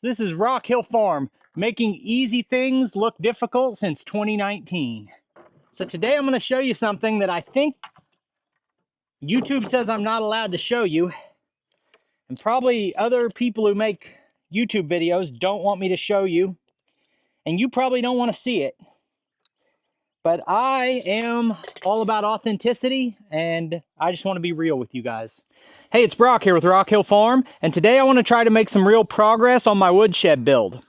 This is Rock Hill Farm, making easy things look difficult since 2019. So today I'm going to show you something that I think YouTube says I'm not allowed to show you, and probably other people who make YouTube videos don't want me to show you, and you probably don't want to see it. But I am all about authenticity, and I just want to be real with you guys. Hey, it's Brock here with Rock Hill Farm, and today I want to try to make some real progress on my woodshed build.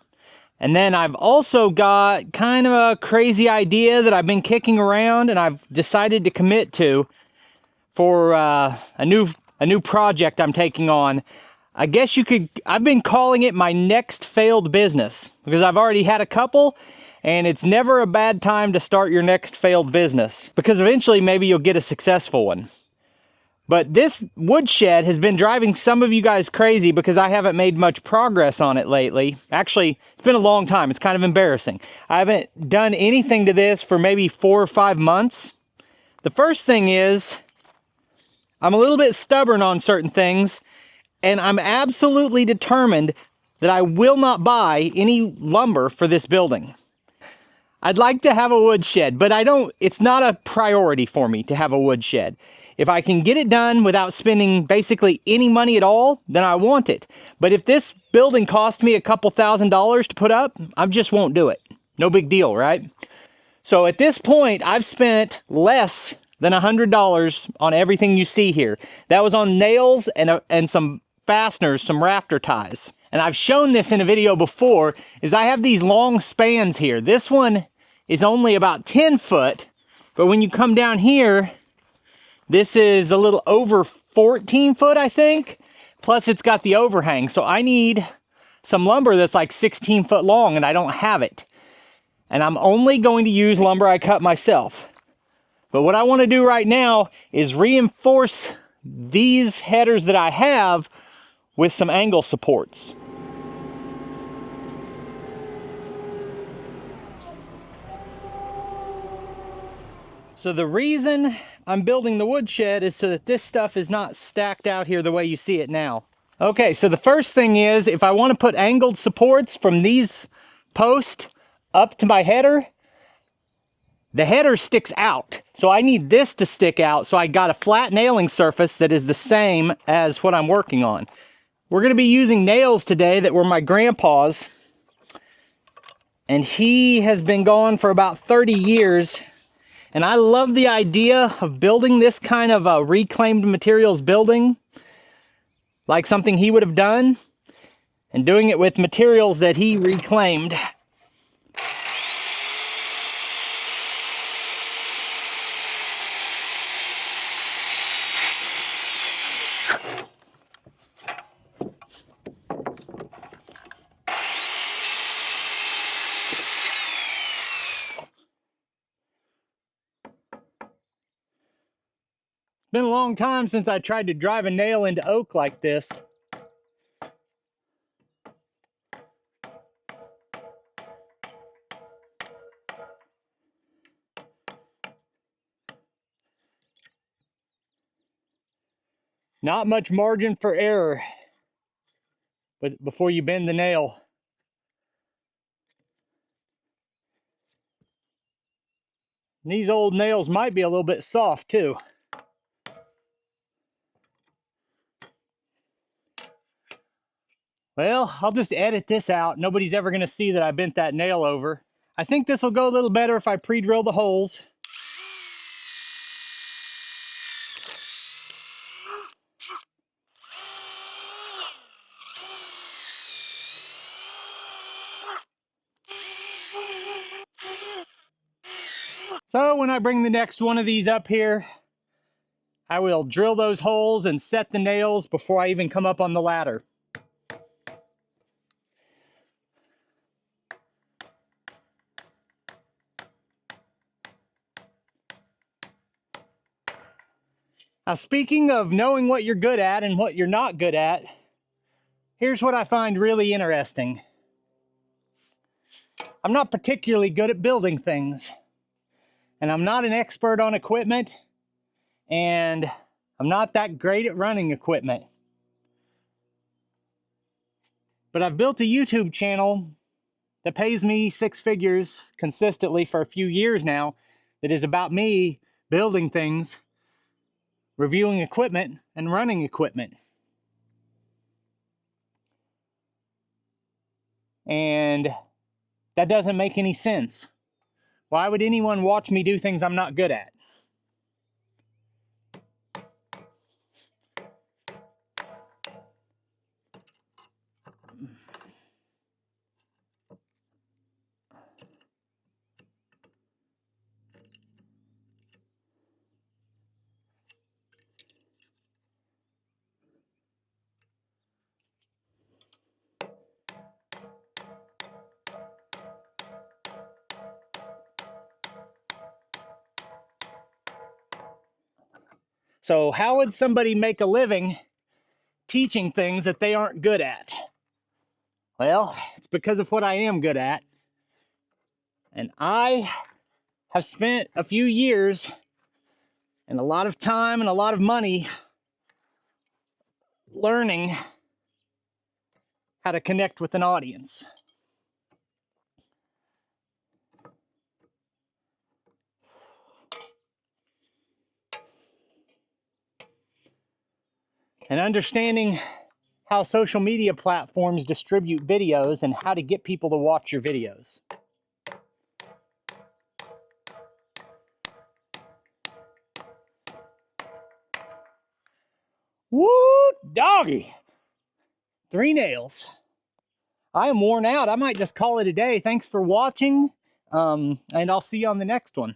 And then I've also got kind of a crazy idea that I've been kicking around and I've decided to commit to for a new project I'm taking on. I guess I've been calling it my next failed business because I've already had a couple, and it's never a bad time to start your next failed business because eventually maybe you'll get a successful one. But this woodshed has been driving some of you guys crazy because I haven't made much progress on it lately. Actually, it's been a long time. It's kind of embarrassing. I haven't done anything to this for maybe 4 or 5 months. The first thing is, I'm a little bit stubborn on certain things, and I'm absolutely determined that I will not buy any lumber for this building. I'd like to have a woodshed, but it's not a priority for me to have a woodshed. If I can get it done without spending basically any money at all, then I want it. But if this building cost me a couple $1,000s to put up, I just won't do it. No big deal, right? So at this point, I've spent less than $100 on everything you see here. That was on nails and some fasteners, some rafter ties. And I've shown this in a video before, is I have these long spans here. This one is only about 10 foot, but when you come down here, this is a little over 14 foot, I think. Plus it's got the overhang. So I need some lumber that's like 16 foot long, and I don't have it. And I'm only going to use lumber I cut myself. But what I want to do right now is reinforce these headers that I have with some angle supports. So the reason I'm building the woodshed is so that this stuff is not stacked out here the way you see it now. Okay, so the first thing is, if I want to put angled supports from these posts up to my header, the header sticks out. So I need this to stick out, so I got a flat nailing surface that is the same as what I'm working on. We're going to be using nails today that were my grandpa's, and he has been gone for about 30 years. And I love the idea of building this kind of a reclaimed materials building, like something he would have done, and doing it with materials that he reclaimed. Been a long time since I tried to drive a nail into oak like this. Not much margin for error, but before you bend the nail. And these old nails might be a little bit soft too. Well, I'll just edit this out. Nobody's ever going to see that I bent that nail over. I think this will go a little better if I pre-drill the holes. So when I bring the next one of these up here, I will drill those holes and set the nails before I even come up on the ladder. Now, speaking of knowing what you're good at and what you're not good at, here's what I find really interesting. I'm not particularly good at building things, and I'm not an expert on equipment, and I'm not that great at running equipment. But I've built a YouTube channel that pays me 6 figures consistently for a few years now, that is about me building things, reviewing equipment, and running equipment. And that doesn't make any sense. Why would anyone watch me do things I'm not good at? So how would somebody make a living teaching things that they aren't good at? Well, it's because of what I am good at. And I have spent a few years and a lot of time and a lot of money learning how to connect with an audience. And understanding how social media platforms distribute videos and how to get people to watch your videos. Woo, doggy! 3 nails. I am worn out. I might just call it a day. Thanks for watching, and I'll see you on the next one.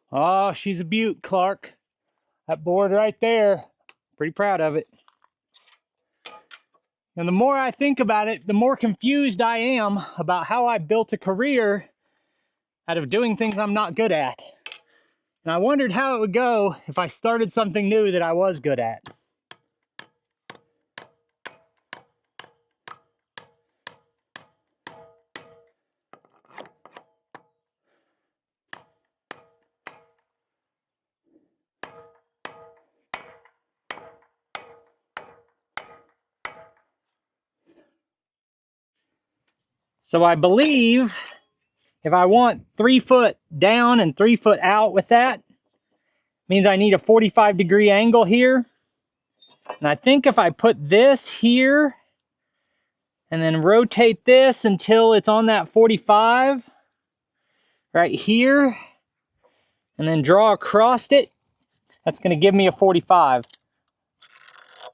Oh, she's a beaut, Clark. That board right there, pretty proud of it. And the more I think about it, the more confused I am about how I built a career out of doing things I'm not good at. And I wondered how it would go if I started something new that I was good at. So I believe if I want 3 foot down and 3 foot out with that, means I need a 45-degree angle here. And I think if I put this here and then rotate this until it's on that 45 right here, and then draw across it, that's going to give me a 45.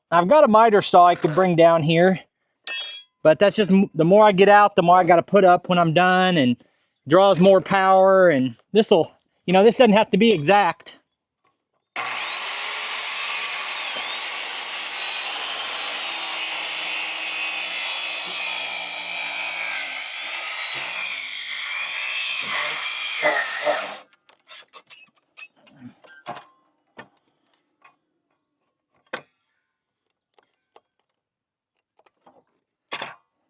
I've got a miter saw I could bring down here, but that's just, the more I get out, the more I got to put up when I'm done, and draws more power. And this will, this doesn't have to be exact.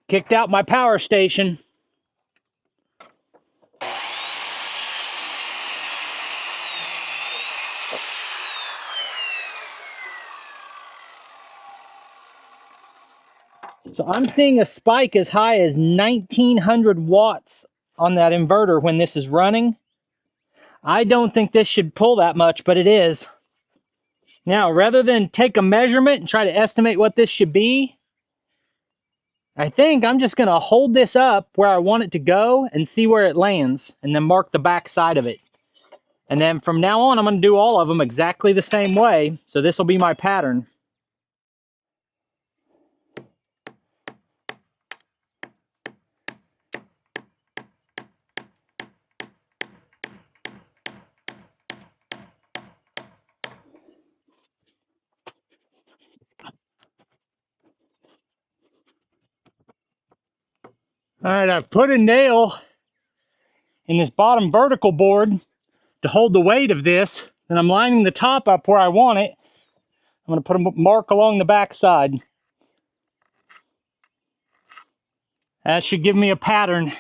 Kicked out my power station. So I'm seeing a spike as high as 1900 watts on that inverter when this is running. I don't think this should pull that much, but it is. Now, rather than take a measurement and try to estimate what this should be, I think I'm just gonna hold this up where I want it to go and see where it lands, and then mark the back side of it. And then from now on, I'm gonna do all of them exactly the same way, so this will be my pattern. All right, I've put a nail in this bottom vertical board to hold the weight of this, and I'm lining the top up where I want it. I'm going to put a mark along the back side. That should give me a pattern.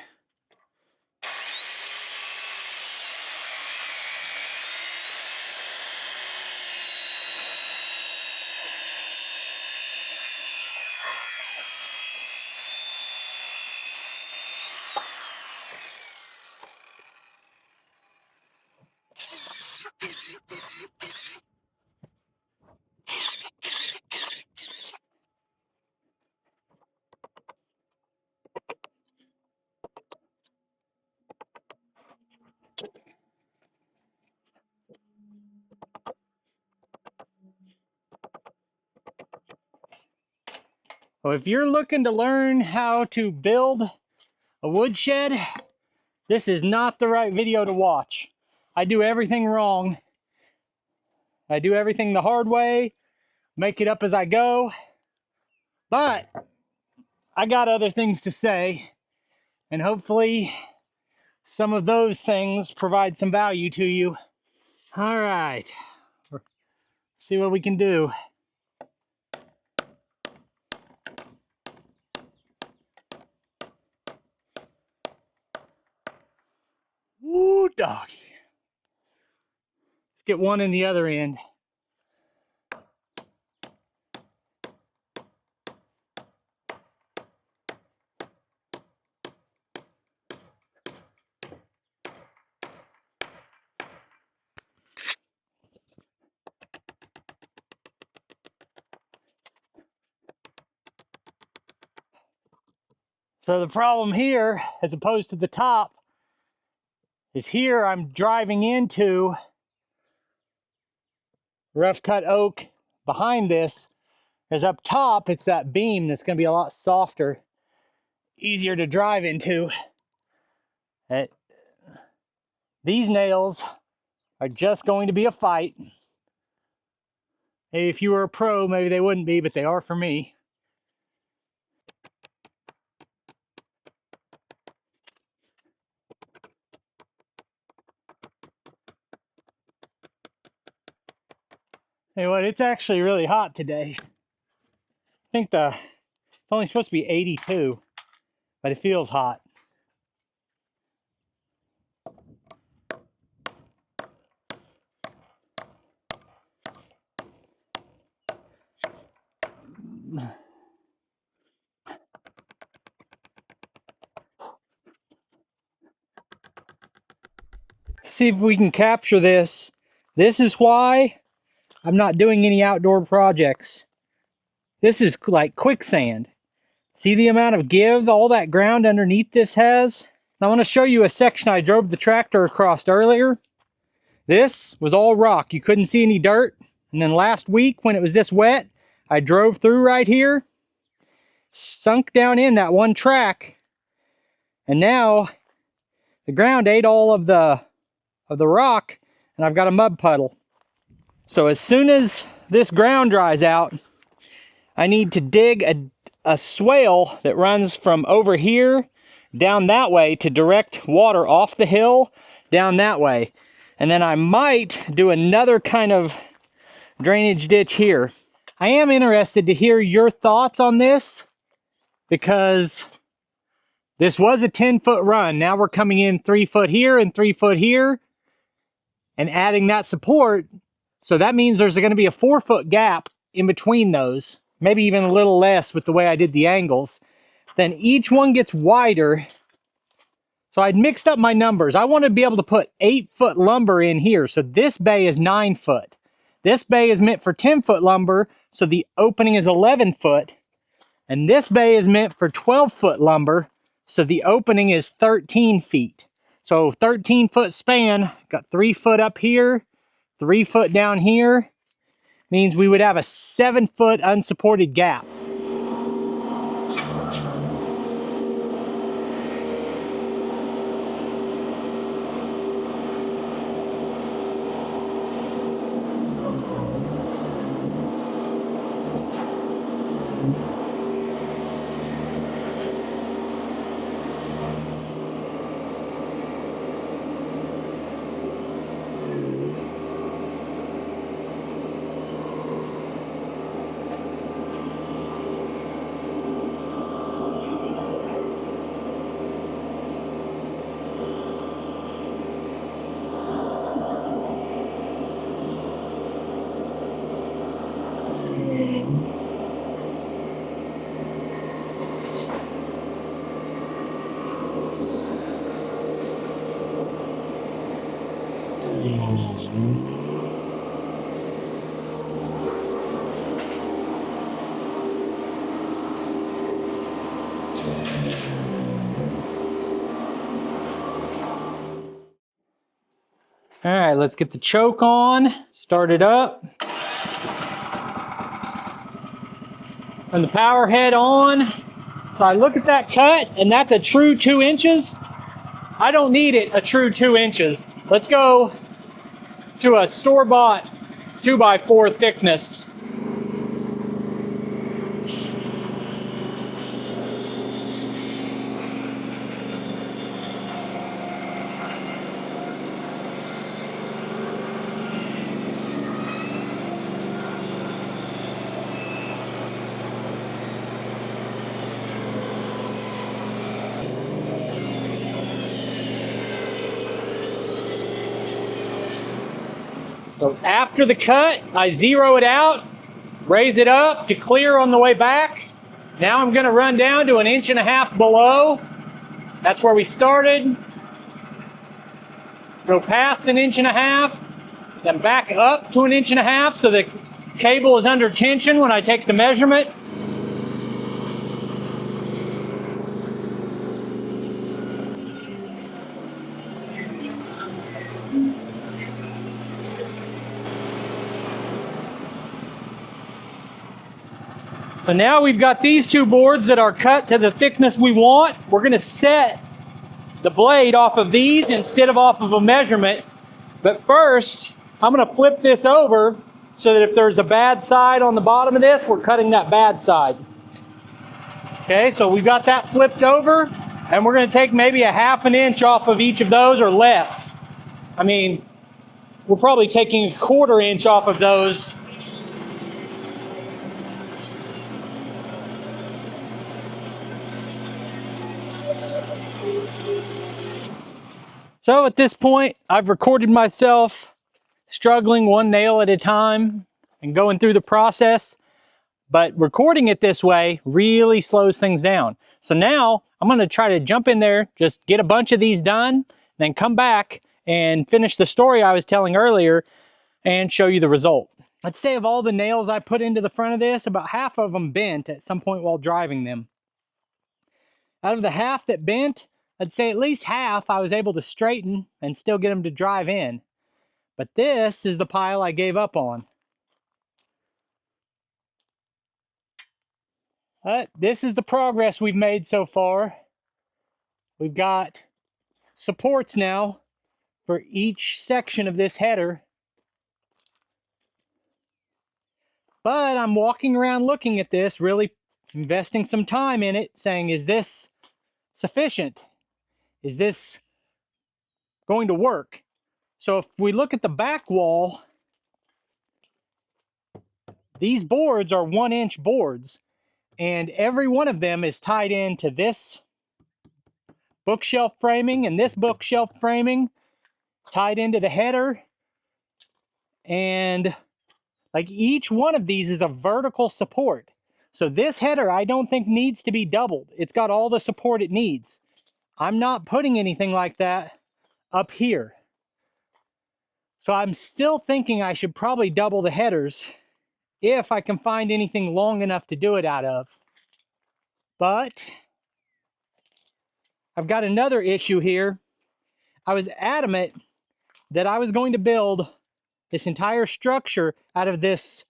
Well, if you're looking to learn how to build a woodshed, this is not the right video to watch. I do everything wrong. I do everything the hard way, make it up as I go, but I got other things to say, and hopefully some of those things provide some value to you. All right, see what we can do. Woo, doggy. Let's get one in the other end. So the problem here, as opposed to the top, is here I'm driving into rough cut oak behind this. As up top, it's that beam that's going to be a lot softer, easier to drive into. These nails are just going to be a fight. If you were a pro, maybe they wouldn't be, but they are for me. Hey, what? It's actually really hot today. I think it's only supposed to be 82, but it feels hot. See if we can capture this. This is why I'm not doing any outdoor projects. This is like quicksand. See the amount of give all that ground underneath this has? I want to show you a section I drove the tractor across earlier. This was all rock. You couldn't see any dirt. And then last week when it was this wet, I drove through right here, sunk down in that one track, and now the ground ate all of the rock, and I've got a mud puddle. So as soon as this ground dries out, I need to dig a swale that runs from over here down that way to direct water off the hill down that way. And then I might do another kind of drainage ditch here. I am interested to hear your thoughts on this, because this was a 10-foot run. Now we're coming in 3 foot here and 3 foot here and adding that support. So that means there's going to be a 4-foot gap in between those, maybe even a little less with the way I did the angles. Then each one gets wider. So I'd mixed up my numbers. I want to be able to put 8-foot lumber in here. So this bay is 9 foot. This bay is meant for 10-foot lumber, so the opening is 11 foot. And this bay is meant for 12-foot lumber, so the opening is 13 feet. So 13-foot span, got 3 foot up here, 3 foot down here, means we would have a 7-foot unsupported gap. All right, let's get the choke on, start it up. Turn the power head on. So I look at that cut, and that's a true 2 inches. I don't need it a true 2 inches. Let's go to a store-bought 2x4 thickness. So after the cut, I zero it out, raise it up to clear on the way back. Now I'm going to run down to 1.5 inches below. That's where we started. Go past 1.5 inches, then back up to 1.5 inches so the cable is under tension when I take the measurement. So now we've got these 2 boards that are cut to the thickness we want. We're going to set the blade off of these instead of off of a measurement. But first, I'm going to flip this over so that if there's a bad side on the bottom of this, we're cutting that bad side. Okay, so we've got that flipped over, and we're going to take maybe 1/2 inch off of each of those or less. I mean, we're probably taking 1/4 inch off of those. So at this point, I've recorded myself struggling 1 nail at a time and going through the process, but recording it this way really slows things down. So now I'm going to try to jump in there, just get a bunch of these done, then come back and finish the story I was telling earlier and show you the result. Let's say of all the nails I put into the front of this, about half of them bent at some point while driving them. Out of the half that bent, I'd say at least half I was able to straighten and still get them to drive in. But this is the pile I gave up on. But this is the progress we've made so far. We've got supports now for each section of this header. But I'm walking around looking at this, really investing some time in it, saying, is this sufficient? Is this going to work? So if we look at the back wall, these boards are 1-inch boards, and every one of them is tied into this bookshelf framing and this bookshelf framing, tied into the header, and like each one of these is a vertical support. So this header I don't think needs to be doubled. It's got all the support it needs. I'm not putting anything like that up here. So I'm still thinking I should probably double the headers if I can find anything long enough to do it out of. But I've got another issue here. I was adamant that I was going to build this entire structure out of this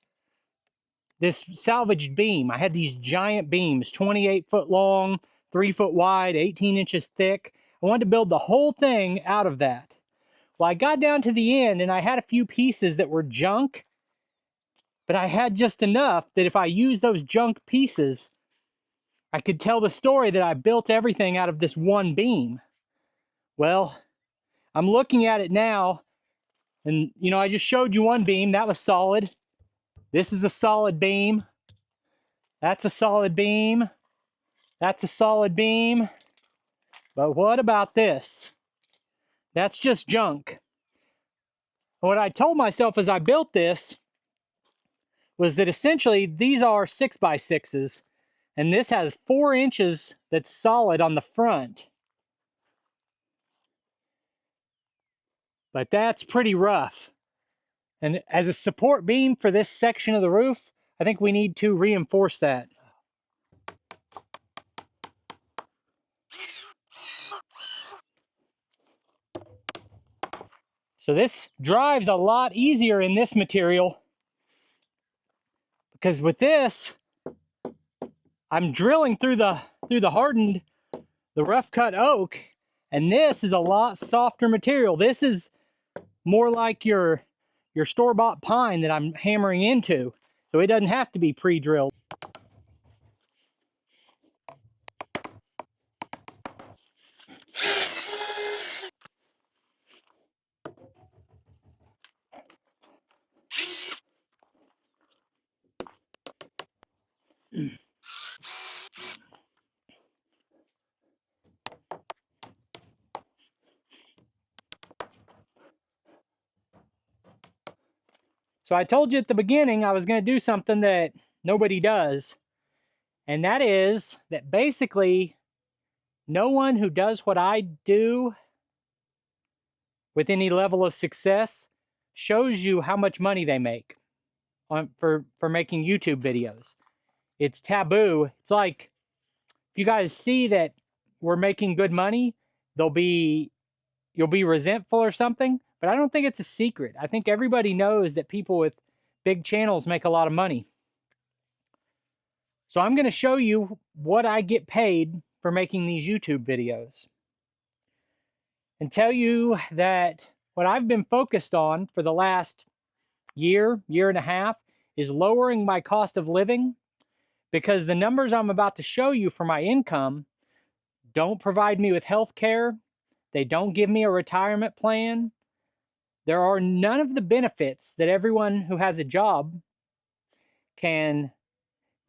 salvaged beam. I had these giant beams, 28 foot long, 3 foot wide, 18 inches thick. I wanted to build the whole thing out of that. Well, I got down to the end and I had a few pieces that were junk, but I had just enough that if I used those junk pieces, I could tell the story that I built everything out of this one beam. Well, I'm looking at it now, and you know, I just showed you one beam. That was solid. This is a solid beam. That's a solid beam. That's a solid beam. But what about this? That's just junk. What I told myself as I built this was that essentially these are 6x6s, and this has 4 inches that's solid on the front. But that's pretty rough. And as a support beam for this section of the roof, I think we need to reinforce that. So this drives a lot easier in this material, because with this, I'm drilling through the hardened, the rough cut oak, and this is a lot softer material. This is more like your store-bought pine that I'm hammering into, so it doesn't have to be pre-drilled. So I told you at the beginning I was going to do something that nobody does, and that is that basically no one who does what I do with any level of success shows you how much money they make for making YouTube videos. It's taboo. It's like, if you guys see that we're making good money, you'll be resentful or something, but I don't think it's a secret. I think everybody knows that people with big channels make a lot of money. So I'm going to show you what I get paid for making these YouTube videos, and tell you that what I've been focused on for the last year and a half is lowering my cost of living, because the numbers I'm about to show you for my income don't provide me with health care. They don't give me a retirement plan. There are none of the benefits that everyone who has a job can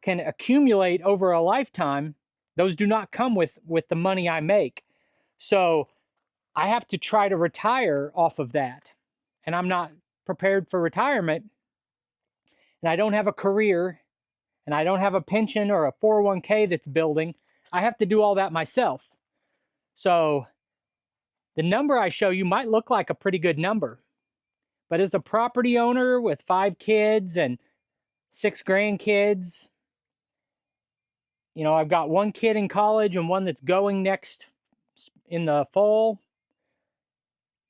accumulate over a lifetime. Those do not come with the money I make. So I have to try to retire off of that. And I'm not prepared for retirement. And I don't have a career. And I don't have a pension or a 401k that's building. I have to do all that myself. So the number I show you might look like a pretty good number. But as a property owner with 5 kids and 6 grandkids, you know, I've got 1 kid in college and 1 that's going next in the fall.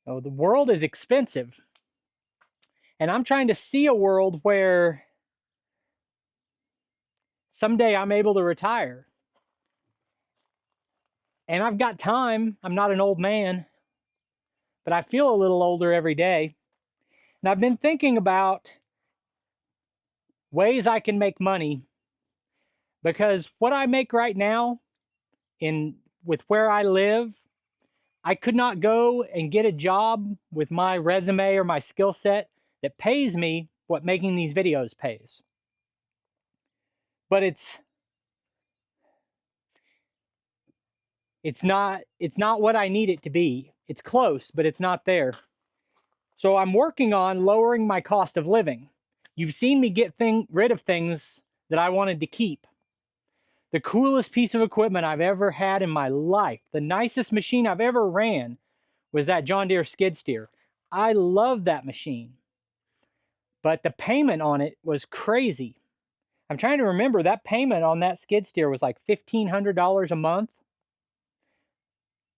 You know, the world is expensive. And I'm trying to see a world where someday I'm able to retire. And I've got time. I'm not an old man, but I feel a little older every day. And I've been thinking about ways I can make money, because what I make right now with where I live, I could not go and get a job with my resume or my skill set that pays me what making these videos pays. But it's not what I need it to be. It's close, but it's not there. So I'm working on lowering my cost of living. You've seen me get rid of things that I wanted to keep. The coolest piece of equipment I've ever had in my life, the nicest machine I've ever ran, was that John Deere skid steer. I love that machine, but the payment on it was crazy. I'm trying to remember, that payment on that skid steer was like $1,500 a month.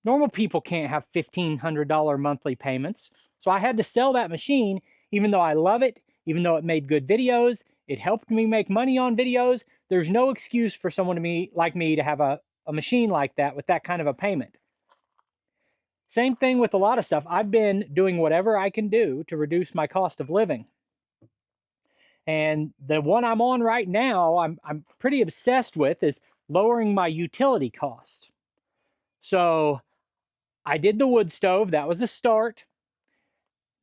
Normal people can't have $1,500 monthly payments. So I had to sell that machine, even though I love it, even though it made good videos, it helped me make money on videos. There's no excuse for someone like me to have a machine like that with that kind of a payment. Same thing with a lot of stuff. I've been doing whatever I can do to reduce my cost of living. And the one I'm on right now, I'm pretty obsessed with, is lowering my utility costs. So I did the wood stove. That was a start.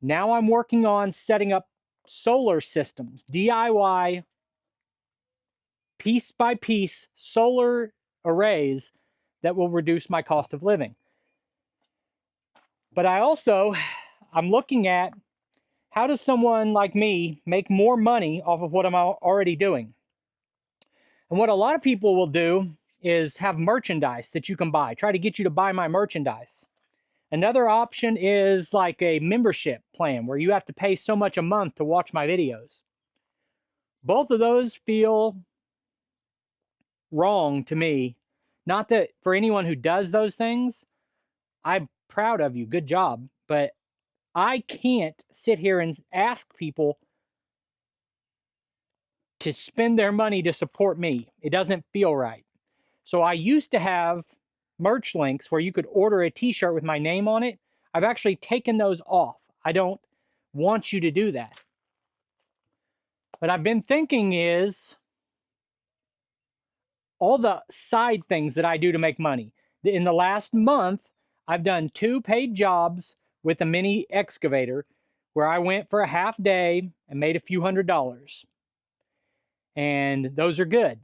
Now I'm working on setting up solar systems, DIY, piece by piece solar arrays that will reduce my cost of living. But I'm looking at, how does someone like me make more money off of what I'm already doing? And what a lot of people will do is have merchandise that you can buy, try to get you to buy my merchandise. Another option is like a membership plan where you have to pay so much a month to watch my videos. Both of those feel wrong to me. Not that for anyone who does those things, I'm proud of you, good job. But I can't sit here and ask people to spend their money to support me. It doesn't feel right. So I used to have merch links where you could order a t-shirt with my name on it. I've actually taken those off. I don't want you to do that. What I've been thinking is all the side things that I do to make money. In the last month, I've done 2 paid jobs with a mini excavator where I went for a half day and made a few $100s. And those are good.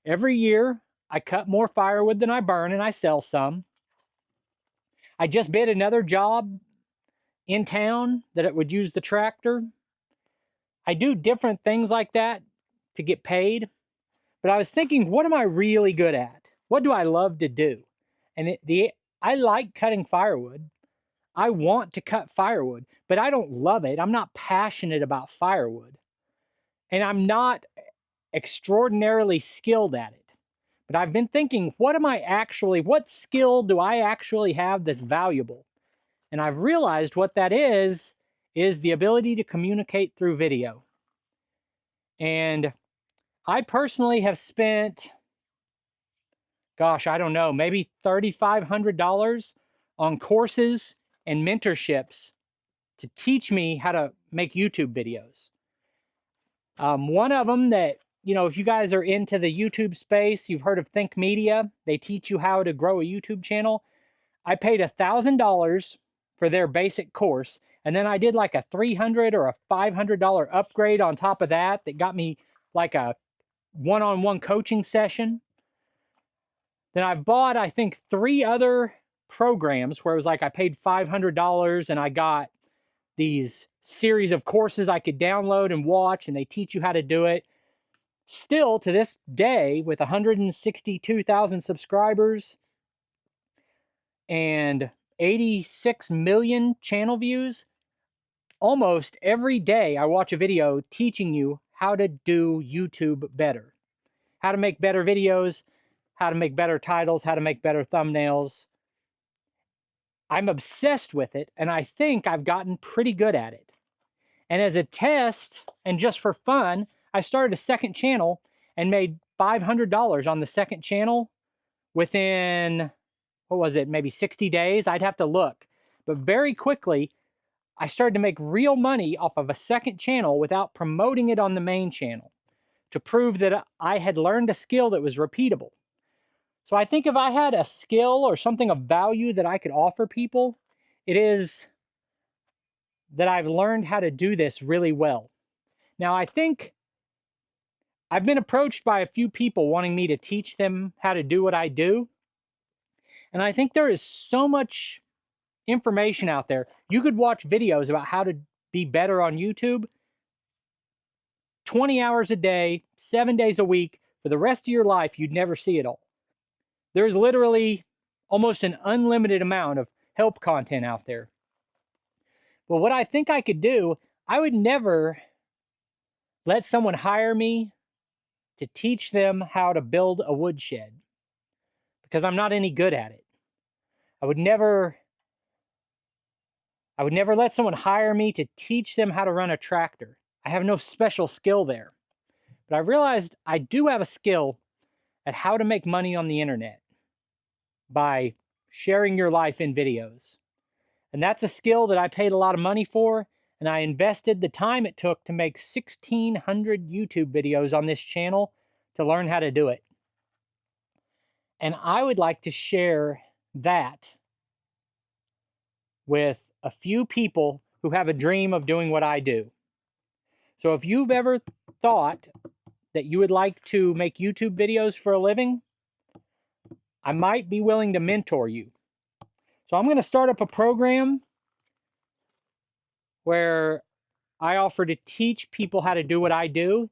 Every year, I cut more firewood than I burn and I sell some. I just bid another job in town that it would use the tractor. I do different things like that to get paid. But I was thinking, what am I really good at? What do I love to do? And I like cutting firewood. I want to cut firewood, but I don't love it. I'm not passionate about firewood. And I'm not extraordinarily skilled at it. But I've been thinking, what skill do I actually have that's valuable? And I've realized what that is the ability to communicate through video. And I personally have spent, gosh, I don't know, maybe $3,500 on courses and mentorships to teach me how to make YouTube videos. One of them that, if you guys are into the YouTube space, you've heard of Think Media. They teach you how to grow a YouTube channel. I paid $1,000 for their basic course, and then I did like a $300 or a $500 upgrade on top of that got me like a one-on-one coaching session. Then I bought, I think, 3 other programs where it was like I paid $500 and I got these series of courses I could download and watch, and they teach you how to do it. Still, to this day, with 162,000 subscribers and 86 million channel views, almost every day I watch a video teaching you how to do YouTube better. How to make better videos, how to make better titles, how to make better thumbnails. I'm obsessed with it, and I think I've gotten pretty good at it. And as a test, and just for fun, I started a second channel and made $500 on the second channel within, what was it, maybe 60 days? I'd have to look. But very quickly, I started to make real money off of a second channel without promoting it on the main channel, to prove that I had learned a skill that was repeatable. So I think if I had a skill or something of value that I could offer people, it is that I've learned how to do this really well. Now, I think I've been approached by a few people wanting me to teach them how to do what I do. And I think there is so much information out there. You could watch videos about how to be better on YouTube 20 hours a day, 7 days a week, For the rest of your life, you'd never see it all. There's literally almost an unlimited amount of help content out there. But what I think I could do, I would never let someone hire me to teach them how to build a woodshed because I'm not any good at it. I would never let someone hire me to teach them how to run a tractor. I have no special skill there. But I realized I do have a skill at how to make money on the internet by sharing your life in videos. And that's a skill that I paid a lot of money for, and I invested the time it took to make 1,600 YouTube videos on this channel to learn how to do it. And I would like to share that with a few people who have a dream of doing what I do. So if you've ever thought that you would like to make YouTube videos for a living, I might be willing to mentor you. So I'm going to start up a program where I offer to teach people how to do what I do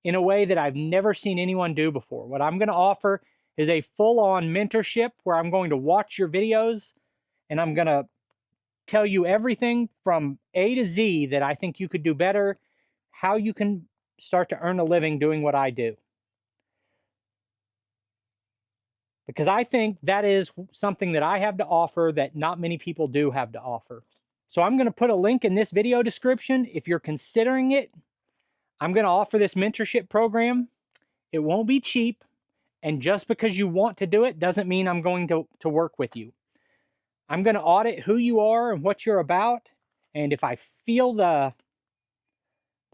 in a way that I've never seen anyone do before. What I'm going to offer is a full-on mentorship where I'm going to watch your videos and I'm going to tell you everything from A to Z that I think you could do better, how you can start to earn a living doing what I do. Because I think that is something that I have to offer that not many people do have to offer. So I'm going to put a link in this video description. If you're considering it, I'm going to offer this mentorship program. It won't be cheap. And just because you want to do it doesn't mean I'm going to work with you. I'm going to audit who you are and what you're about. And if I feel the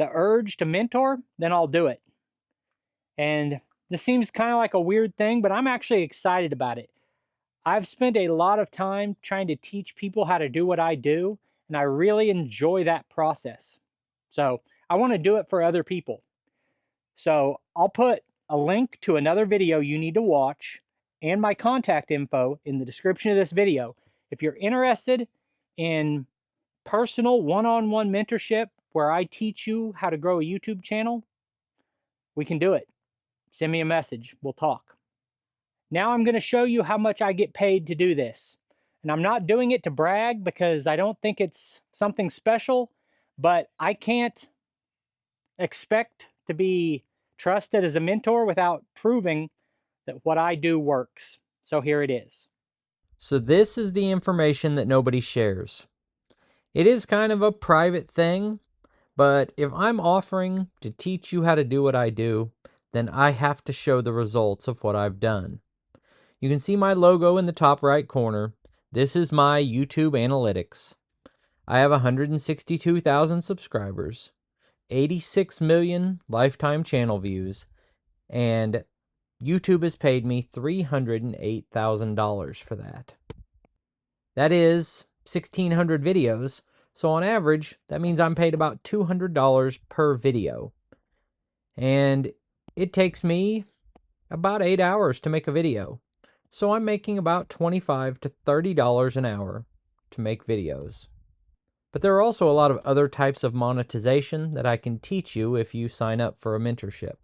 urge to mentor, then I'll do it. And this seems kind of like a weird thing, but I'm actually excited about it. I've spent a lot of time trying to teach people how to do what I do, and I really enjoy that process. So I want to do it for other people. So I'll put a link to another video you need to watch and my contact info in the description of this video. If you're interested in personal one-on-one mentorship where I teach you how to grow a YouTube channel, we can do it. Send me a message. We'll talk. Now I'm going to show you how much I get paid to do this. And I'm not doing it to brag because I don't think it's something special, but I can't expect to be trusted as a mentor without proving that what I do works. So here it is. So this is the information that nobody shares. It is kind of a private thing, but if I'm offering to teach you how to do what I do, then I have to show the results of what I've done. You can see my logo in the top right corner. This is my YouTube analytics. I have 162,000 subscribers, 86 million lifetime channel views, and YouTube has paid me $308,000 for that. That is 1,600 videos, so on average, that means I'm paid about $200 per video. And it takes me about 8 hours to make a video. So I'm making about $25 to $30 an hour to make videos. But there are also a lot of other types of monetization that I can teach you if you sign up for a mentorship.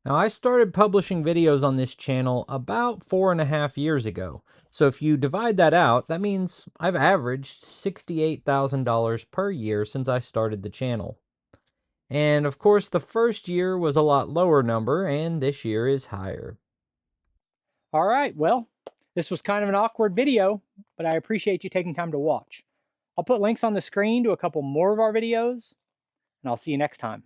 Now, I started publishing videos on this channel about 4.5 years ago. So if you divide that out, that means I've averaged $68,000 per year since I started the channel. And of course, the first year was a lot lower number, and this year is higher. All right, well, this was kind of an awkward video, but I appreciate you taking time to watch. I'll put links on the screen to a couple more of our videos, and I'll see you next time.